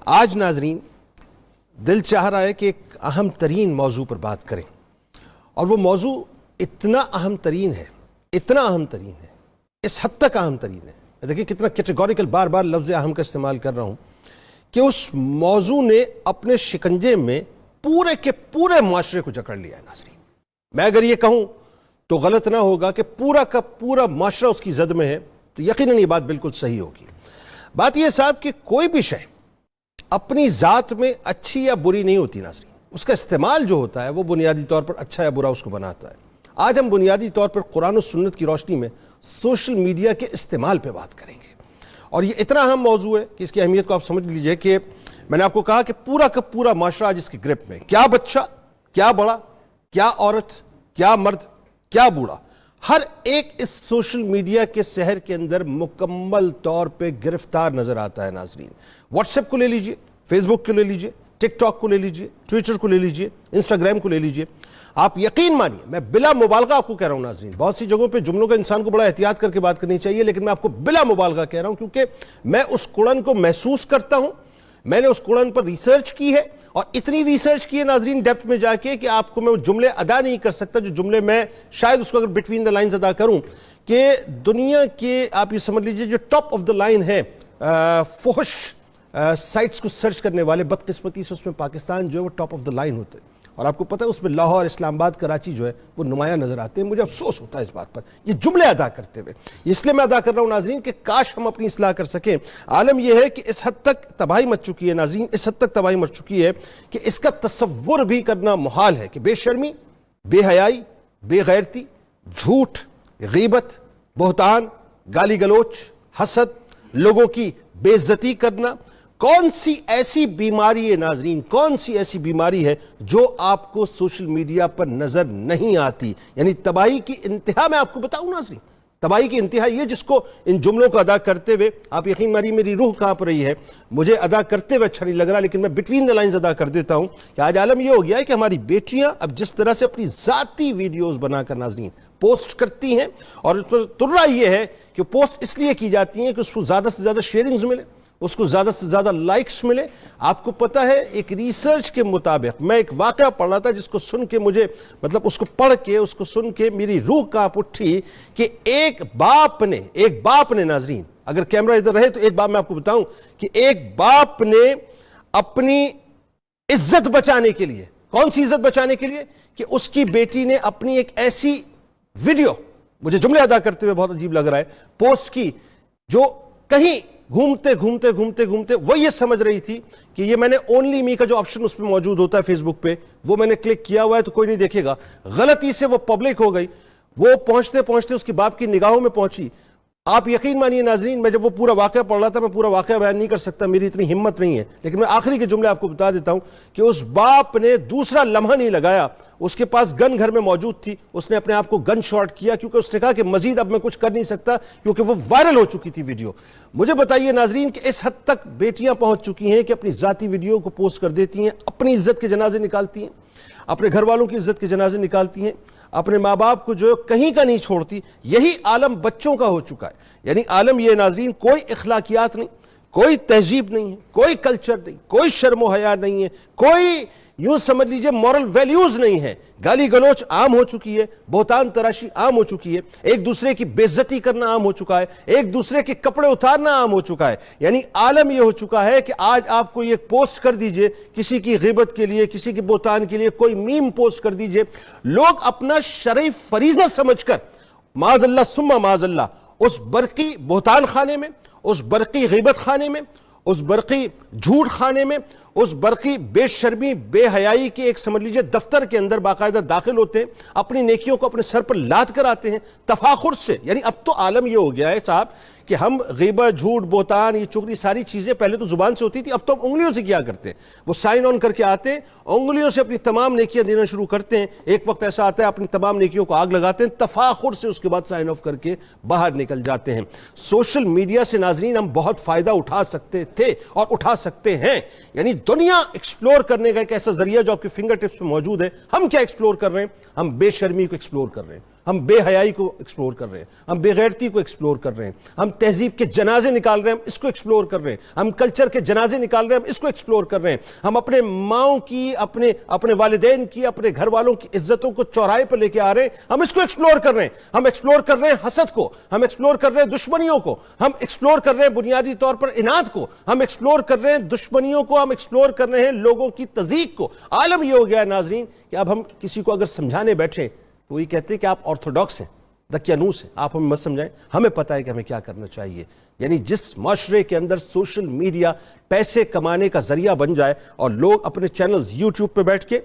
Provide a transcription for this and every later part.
آج ناظرین دل چاہ رہا ہے کہ ایک اہم ترین موضوع پر بات کریں، اور وہ موضوع اتنا اہم ترین ہے، اس حد تک اہم ترین ہے، دیکھیں کتنا کیٹیگوریکل بار بار لفظ اہم کا استعمال کر رہا ہوں، کہ اس موضوع نے اپنے شکنجے میں پورے کے پورے معاشرے کو جکڑ لیا ہے ناظرین۔ میں اگر یہ کہوں تو غلط نہ ہوگا کہ پورا کا پورا معاشرہ اس کی زد میں ہے، تو یقیناً یہ بات بالکل صحیح ہوگی۔ بات یہ صاحب کہ کوئی بھی شے اپنی ذات میں اچھی یا بری نہیں ہوتی ناظرین، اس کا استعمال جو ہوتا ہے وہ بنیادی طور پر اچھا یا برا اس کو بناتا ہے۔ آج ہم بنیادی طور پر قرآن و سنت کی روشنی میں سوشل میڈیا کے استعمال پہ بات کریں گے، اور یہ اتنا اہم موضوع ہے کہ اس کی اہمیت کو آپ سمجھ لیجئے کہ میں نے آپ کو کہا کہ پورا کا پورا معاشرہ آج اس کی گرپ میں، کیا بچہ، کیا بڑا، کیا عورت، کیا مرد، کیا بوڑھا، ہر ایک اس سوشل میڈیا کے سحر کے اندر مکمل طور پہ گرفتار نظر آتا ہے ناظرین۔ واٹس ایپ کو لے لیجئے، فیس بک کو لے لیجئے، ٹک ٹاک کو لے لیجئے، ٹویٹر کو لے لیجئے، انسٹاگرام کو لے لیجئے۔ آپ یقین مانیے، میں بلا مبالغہ آپ کو کہہ رہا ہوں ناظرین، بہت سی جگہوں پہ جملوں کا انسان کو بڑا احتیاط کر کے بات کرنی چاہیے، لیکن میں آپ کو بلا مبالغہ کہہ رہا ہوں کیونکہ میں اس قرآن کو محسوس کرتا ہوں، میں نے اس قرآن پر ریسرچ کی ہے، اور اتنی ریسرچ کی ہے ناظرین ڈیپتھ میں جا کے کہ آپ کو میں وہ جملے ادا نہیں کر سکتا جو جملے میں شاید اس کو اگر بٹوین دا لائنز ادا کروں، کہ دنیا کے آپ یہ سمجھ لیجئے جو ٹاپ آف دا لائن ہے فحش سائٹس کو سرچ کرنے والے، بدقسمتی سے اس میں پاکستان جو ہے وہ ٹاپ آف دا لائن ہوتے ہیں، اور آپ کو پتہ ہے اس میں لاہور، اسلام آباد، کراچی جو ہے وہ نمایاں نظر آتے ہیں۔ مجھے افسوس ہوتا ہے اس بات پر یہ جملے ادا کرتے ہوئے، اس لیے میں ادا کر رہا ہوں ناظرین کہ کاش ہم اپنی اصلاح کر سکیں۔ عالم یہ ہے کہ اس حد تک تباہی مچ چکی ہے ناظرین، اس حد تک تباہی مچ چکی ہے کہ اس کا تصور بھی کرنا محال ہے کہ بے شرمی، بے حیائی، بے غیرتی، جھوٹ، غیبت، بہتان، گالی گلوچ، حسد، لوگوں کی بے عزتی کرنا، کون سی ایسی بیماری ہے ناظرین، کون سی ایسی بیماری ہے جو آپ کو سوشل میڈیا پر نظر نہیں آتی؟ یعنی تباہی کی انتہا میں آپ کو بتاؤں ناظرین، تباہی کی انتہا یہ جس کو ان جملوں کو ادا کرتے ہوئے آپ یقین مانیے میری روح کانپ رہی ہے، مجھے ادا کرتے ہوئے اچھا نہیں لگ رہا، لیکن میں بٹوین دا لائنز ادا کر دیتا ہوں کہ آج عالم یہ ہو گیا ہے کہ ہماری بیٹیاں اب جس طرح سے اپنی ذاتی ویڈیوز بنا کر ناظرین پوسٹ کرتی ہیں، اور اس پر ترا یہ ہے کہ پوسٹ اس لیے کی جاتی ہیں کہ اس کو زیادہ سے زیادہ شیئرنگز ملے، اس کو زیادہ سے زیادہ لائکس ملے۔ آپ کو پتہ ہے ایک ریسرچ کے مطابق میں ایک واقعہ پڑھ رہا تھا جس کو سن کے مجھے اس کو پڑھ کے اس کو سن کے میری روح کانپ اٹھی کہ ایک باپ نے ناظرین، اگر کیمرہ ادھر رہے تو ایک بات میں آپ کو بتاؤں کہ ایک باپ نے اپنی عزت بچانے کے لیے، کون سی عزت بچانے کے لیے، کہ اس کی بیٹی نے اپنی ایک ایسی ویڈیو، مجھے جملے ادا کرتے ہوئے بہت عجیب لگ رہا ہے، پوسٹ کی جو کہیں گھومتے وہ یہ سمجھ رہی تھی کہ یہ میں نے اونلی می کا جو آپشن اس پہ موجود ہوتا ہے فیس بک پہ، وہ میں نے کلک کیا ہوا ہے تو کوئی نہیں دیکھے گا، غلطی سے وہ پبلک ہو گئی، وہ پہنچتے اس کی باپ کی نگاہوں میں پہنچی۔ آپ یقین مانیے ناظرین، میں جب وہ پورا واقعہ پڑھ رہا تھا، میں پورا واقعہ بیان نہیں کر سکتا، میری اتنی ہمت نہیں ہے، لیکن میں آخری کے جملے آپ کو بتا دیتا ہوں کہ اس باپ نے دوسرا لمحہ نہیں لگایا، اس کے پاس گن گھر میں موجود تھی، اس نے اپنے آپ کو گن شاٹ کیا، کیونکہ اس نے کہا کہ مزید اب میں کچھ کر نہیں سکتا، کیونکہ وہ وائرل ہو چکی تھی ویڈیو۔ مجھے بتائیے ناظرین کہ اس حد تک بیٹیاں پہنچ چکی ہیں کہ اپنی ذاتی ویڈیو کو پوسٹ کر دیتی ہیں، اپنی عزت کے جنازے نکالتی ہیں، اپنے گھر والوں کی عزت کے جنازے نکالتی ہیں، اپنے ماں باپ کو جو کہیں کا نہیں چھوڑتی۔ یہی عالم بچوں کا ہو چکا ہے، یعنی عالم یہ ناظرین کوئی اخلاقیات نہیں، کوئی تہذیب نہیں ہے، کوئی کلچر نہیں، کوئی شرم و حیا نہیں ہے، کوئی یوں سمجھ لیجئے مورل ویلیوز نہیں ہے، گالی گلوچ عام ہو چکی ہے، بہتان تراشی عام ہو چکی ہے، ایک دوسرے کی بے عزتی کرنا عام ہو چکا ہے، ایک دوسرے کے کپڑے اتارنا عام ہو چکا ہے۔ یعنی عالم یہ ہو چکا ہے کہ آج آپ کو یہ پوسٹ کر دیجئے کسی کی غیبت کے لیے، کسی کی بہتان کے لیے، کوئی میم پوسٹ کر دیجئے، لوگ اپنا شرعی فریضہ سمجھ کر معاذ اللہ ثم معاذ اللہ اس برقی بہتان خانے میں، اس برقی غیبت خانے میں، اس برقی جھوٹ خانے میں، اس برقی بے شرمی بے حیائی کے ایک سمجھ لیجئے دفتر کے اندر باقاعدہ داخل ہوتے ہیں، اپنی نیکیوں کو اپنے سر پر لاد کر آتے ہیں تفاخر سے۔ یعنی اب تو عالم یہ ہو گیا ہے صاحب کہ ہم غیبت، جھوٹ، بہتان، یہ چغلی ساری چیزیں پہلے تو زبان سے ہوتی تھی، اب تو ہم انگلیوں سے کیا کرتے ہیں، وہ سائن آن کر کے آتے ہیں، انگلیوں سے اپنی تمام نیکیاں دینا شروع کرتے ہیں، ایک وقت ایسا آتا ہے اپنی تمام نیکیوں کو آگ لگاتے ہیں، تفاخر سے اس کے بعد سائن آف کر کے باہر نکل جاتے ہیں۔ سوشل میڈیا سے ناظرین ہم بہت فائدہ اٹھا سکتے تھے اور اٹھا سکتے ہیں، یعنی دنیا ایکسپلور کرنے کا ایک ایسا ذریعہ جو آپ کے فنگر ٹپس پہ موجود ہے۔ ہم کیا ایکسپلور کر رہے ہیں؟ ہم بے شرمی کو ایکسپلور کر رہے ہیں، ہم بے حیائی کو ایکسپلور کر رہے ہیں, ہم بے غیرتی کو ایکسپلور کر رہے ہیں, ہم تہذیب کے جنازے نکال رہے ہیں, ہم اس کو ایکسپلور کر رہے ہیں, ہم کلچر کے جنازے نکال رہے ہیں, ہم اس کو ایکسپلور کر رہے ہیں, ہم اپنے ماؤں کی, اپنے والدین کی, اپنے گھر والوں کی عزتوں کو چوراہے پر لے کے آ رہے ہیں, ہم اس کو ایکسپلور کر رہے ہیں. ہم ایکسپلور کر رہے ہیں حسد کو, ہم ایکسپلور کر رہے ہیں دشمنیوں کو, ہم ایکسپلور کر رہے ہیں بنیادی طور پر اناد کو, ہم ایکسپلور کر رہے ہیں دشمنیوں کو, ہم ایکسپلور کر رہے ہیں لوگوں کی تضییق کو. عالم یہ ہو گیا ہے ناظرین کہ اب ہم کسی کو اگر سمجھانے بیٹھیں تو وہی کہتے ہیں کہ آپ آرتھوڈاکس ہیں, دقیانوس ہیں, آپ ہمیں مت سمجھائیں, ہمیں پتہ ہے کہ ہمیں کیا کرنا چاہیے. یعنی جس معاشرے کے اندر سوشل میڈیا پیسے کمانے کا ذریعہ بن جائے اور لوگ اپنے چینلز یوٹیوب پہ بیٹھ کے,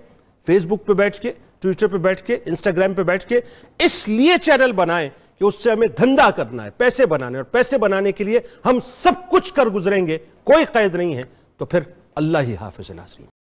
فیس بک پہ بیٹھ کے, ٹویٹر پہ بیٹھ کے, انسٹاگرام پہ بیٹھ کے اس لیے چینل بنائیں کہ اس سے ہمیں دھندا کرنا ہے, پیسے بنانے, اور پیسے بنانے کے لیے ہم سب کچھ کر گزریں گے, کوئی قید نہیں ہے, تو پھر اللہ ہی حافظ ناظرین.